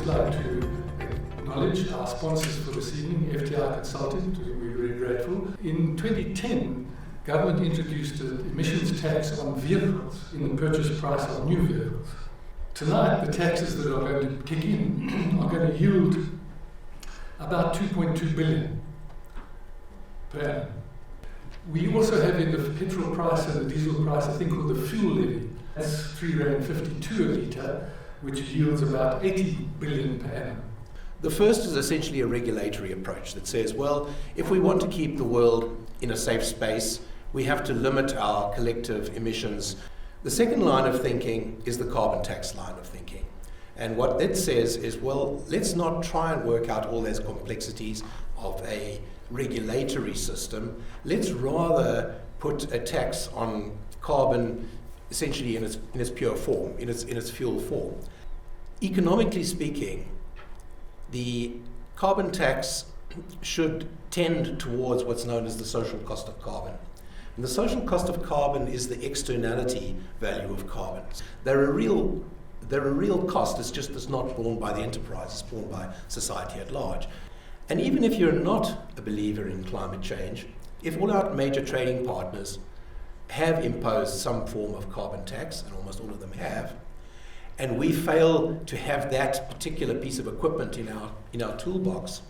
just like to acknowledge our sponsors for this evening, FTI Consulting, to whom we're very grateful. In 2010, government introduced an emissions tax on vehicles in the purchase price of new vehicles. Tonight, the taxes that are going to kick in are going to yield about 2.2 billion per annum. We also have in the petrol price and the diesel price a thing called the fuel levy. That's £3.52 a litre, which yields about 80 billion per annum. The first is essentially a regulatory approach that says, well, if we want to keep the world in a safe space, we have to limit our collective emissions. The second line of thinking is the carbon tax line of thinking. And what that says is, well, let's not try and work out all those complexities of a regulatory system. Let's rather put a tax on carbon essentially in its pure form, in its fuel form. Economically speaking, the carbon tax should tend towards what's known as the social cost of carbon. And the social cost of carbon is the externality value of carbon. They're a real cost, it's not borne by the enterprise, it's borne by society at large. And even if you're not a believer in climate change, if all our major trading partners have imposed some form of carbon tax, and almost all of them have, and we fail to have that particular piece of equipment in our toolbox,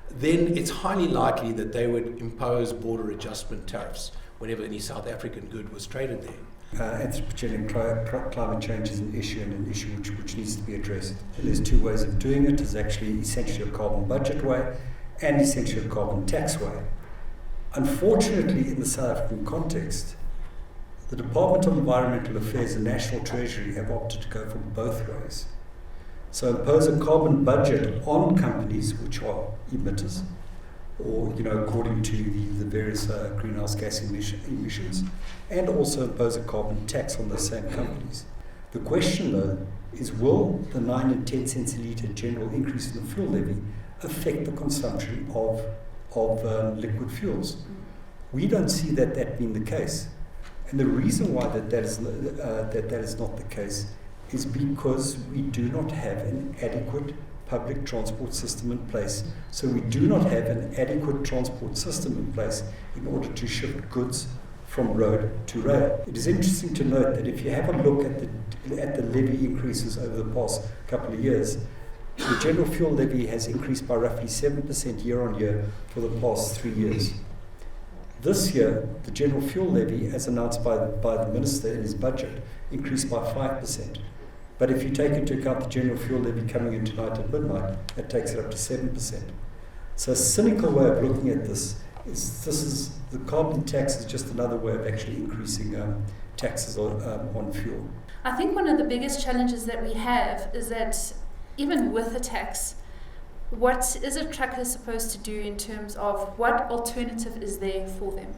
then it's highly likely that they would impose border adjustment tariffs whenever any South African good was traded there. Anthropogenic climate change is an issue, and an issue which needs to be addressed. And there's two ways of doing it. There's actually essentially a carbon budget way and essentially a carbon tax way. Unfortunately, in the South African context, the Department of Environmental Affairs and National Treasury have opted to go for both ways. So impose a carbon budget on companies which are emitters, or according to the various greenhouse gas emissions, and also impose a carbon tax on those same companies. The question, though, is will the 9 and 10 cents a litre general increase in the fuel levy affect the consumption of liquid fuels? We don't see that being the case. And the reason why that is not the case is because we do not have an adequate public transport system in place. So we do not have an adequate transport system in place in order to shift goods from road to rail. It is interesting to note that if you have a look at the levy increases over the past couple of years, the general fuel levy has increased by roughly 7% year on year for the past 3 years. This year, the general fuel levy, as announced by the Minister in his budget, increased by 5%. But if you take into account the general fuel levy coming in tonight at midnight, that takes it up to 7%. So a cynical way of looking at this is the carbon tax is just another way of actually increasing taxes on fuel. I think one of the biggest challenges that we have is that even with a tax, what is a trucker supposed to do in terms of what alternative is there for them?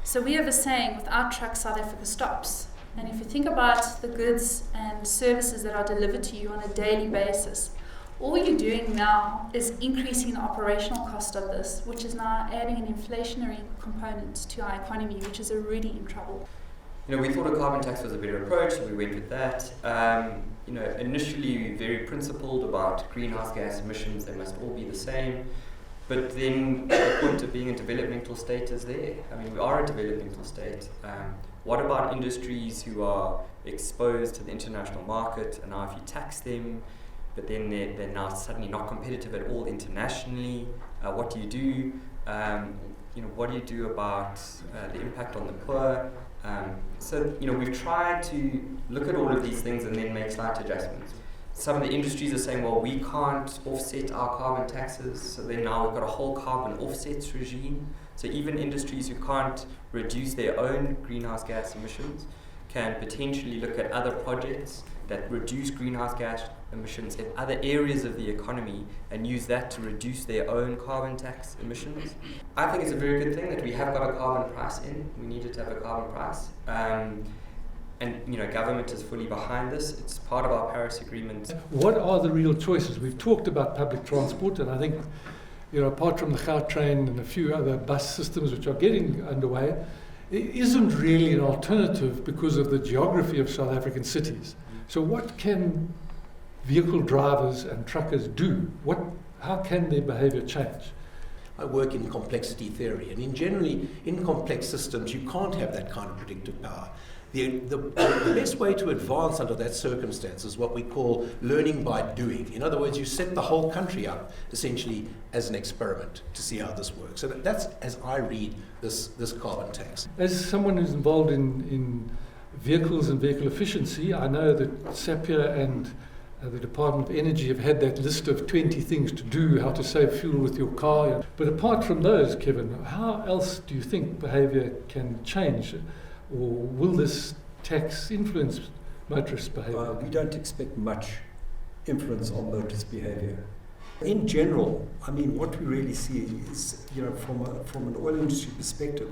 So we have a saying, without trucks, South Africa stops. And if you think about the goods and services that are delivered to you on a daily basis, all you're doing now is increasing the operational cost of this, which is now adding an inflationary component to our economy, which is already in trouble. We thought a carbon tax was a better approach, so we went with that. Initially very principled about greenhouse gas emissions, they must all be the same. But then the point of being a developmental state is there. We are a developmental state. What about industries who are exposed to the international market, and now if you tax them, but then they're now suddenly not competitive at all internationally? What do you do? What do you do about the impact on the poor? We've tried to look at all of these things and then make slight adjustments. Some of the industries are saying, well, we can't offset our carbon taxes, so then now we've got a whole carbon offsets regime. So even industries who can't reduce their own greenhouse gas emissions can potentially look at other projects that reduce greenhouse gas emissions in other areas of the economy and use that to reduce their own carbon tax emissions. I think it's a very good thing that we have got a carbon price in. We needed to have a carbon price. Government is fully behind this. It's part of our Paris Agreement. What are the real choices? We've talked about public transport, and I think, apart from the Gautrain and a few other bus systems which are getting underway, there isn't really an alternative because of the geography of South African cities. So what can vehicle drivers and truckers do? How can their behaviour change? I work in complexity theory, and generally in complex systems you can't have that kind of predictive power. The best way to advance under that circumstance is what we call learning by doing. In other words, you set the whole country up essentially as an experiment to see how this works. So that's as I read this carbon tax. As someone who's involved in vehicles and vehicle efficiency, I know that SAPIA and the Department of Energy have had that list of 20 things to do, how to save fuel with your car. But apart from those, Kevin, how else do you think behaviour can change? Or will this tax influence motorist behaviour? We don't expect much influence on motorist behaviour. In general, I mean, what we really see is, from an oil industry perspective,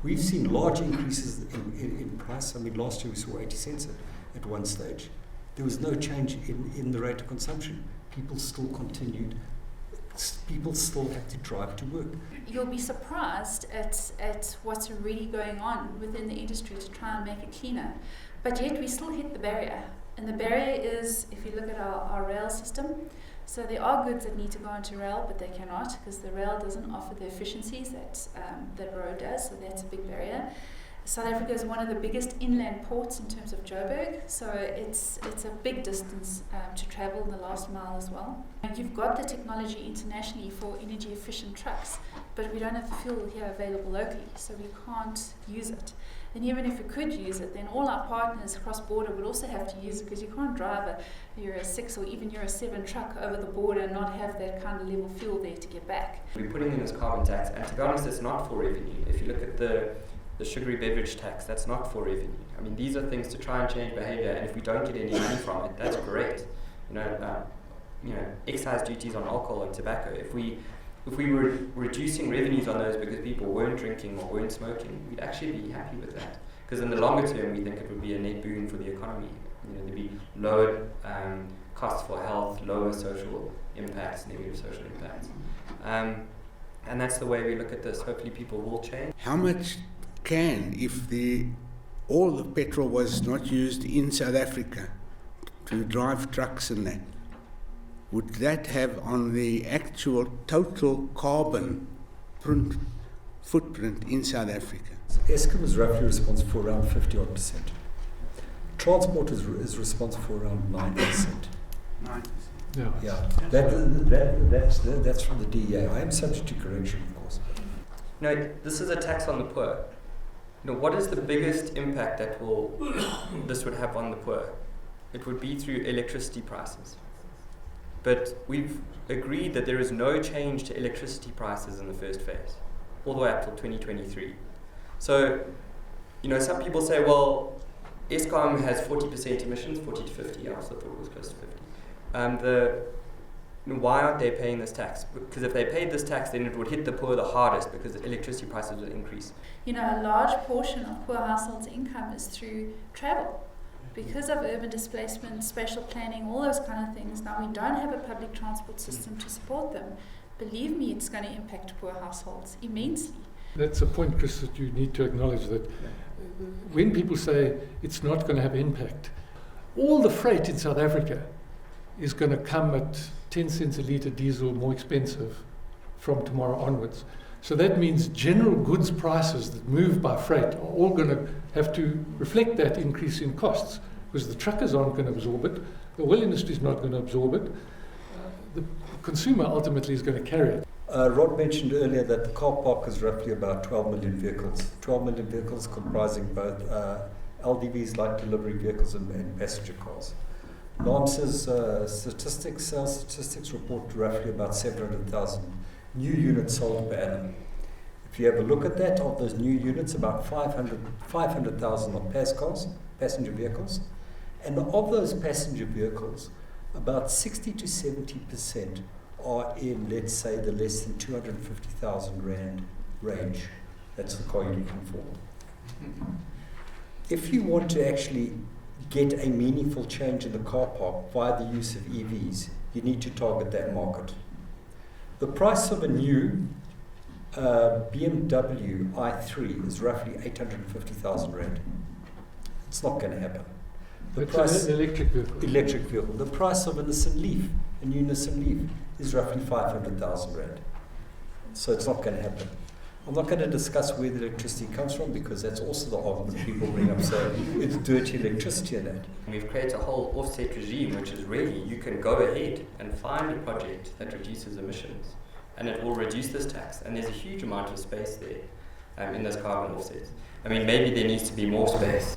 we've seen large increases in price. I mean, last year we saw 80 cents at one stage. There was no change in the rate of consumption. People still continued. People still had to drive to work. You'll be surprised at what's really going on within the industry to try and make it cleaner. But yet we still hit the barrier. And the barrier is, if you look at our rail system, so there are goods that need to go onto rail, but they cannot because the rail doesn't offer the efficiencies that road does, so that's a big barrier. South Africa is one of the biggest inland ports in terms of Joburg, so it's a big distance to travel in the last mile as well. And you've got the technology internationally for energy efficient trucks, but we don't have the fuel here available locally, so we can't use it. And even if we could use it, then all our partners cross border would also have to use it, because you can't drive a Euro 6 or even Euro 7 truck over the border and not have that kind of level fuel there to get back. We're putting in this carbon tax, and to be honest, it's not for revenue. If you look at the sugary beverage tax, that's not for revenue. I mean, these are things to try and change behaviour, and if we don't get any money from it, that's great. Excise duties on alcohol and tobacco. If we were reducing revenues on those because people weren't drinking or weren't smoking, we'd actually be happy with that. Because in the longer term, we think it would be a net boon for the economy. There'd be lower costs for health, lower social impacts, negative social impacts. And that's the way we look at this. Hopefully people will change. How much if all the petrol was not used in South Africa to drive trucks and that, would that have on the actual total carbon footprint in South Africa? Eskom is roughly responsible for around 50%. Transport is responsible for around 9%. 9%. Yeah. That's from the DEA. I am subject to correction, of course. No, this is a tax on the poor. What is the biggest impact that this would have on the poor? It would be through electricity prices. But we've agreed that there is no change to electricity prices in the first phase, all the way up till 2023. So, some people say, well, Eskom has 40% emissions, 40 to 50. I also thought it was close to 50. Why aren't they paying this tax? Because if they paid this tax, then it would hit the poor the hardest, because the electricity prices would increase. A large portion of poor households' income is through travel. Because of urban displacement, spatial planning, all those kind of things, now we don't have a public transport system to support them. Believe me, it's going to impact poor households immensely. That's a point, Chris, that you need to acknowledge, that when people say it's not going to have impact, all the freight in South Africa is going to come at 10 cents a litre diesel more expensive from tomorrow onwards. So that means general goods prices that move by freight are all going to have to reflect that increase in costs, because the truckers aren't going to absorb it, the oil industry is not going to absorb it, the consumer ultimately is going to carry it. Rod mentioned earlier that the car park is roughly about 12 million vehicles. 12 million vehicles comprising both LDVs, light delivery vehicles, and passenger cars. NAAMS's sales statistics report roughly about 700,000 new units sold per annum. If you have a look at that, of those new units, about 500,000 are passenger vehicles. And of those passenger vehicles, about 60 to 70% are in, let's say, the less than 250,000 Rand range. That's the car you're looking for. If you want to actually get a meaningful change in the car park via the use of EVs, you need to target that market. The price of a new BMW i3 is roughly 850,000 Rand. It's not going to happen. The It's price, an electric vehicle. electric vehicle. The price of a Nissan Leaf, a new Nissan Leaf, is roughly 500,000 rand. So it's not going to happen. I'm not going to discuss where the electricity comes from, because that's also the argument people bring up, saying it's dirty electricity and that. We've created a whole offset regime, which is really, you can go ahead and find a project that reduces emissions, and it will reduce this tax. And there's a huge amount of space there in those carbon offsets. I mean, maybe there needs to be more space.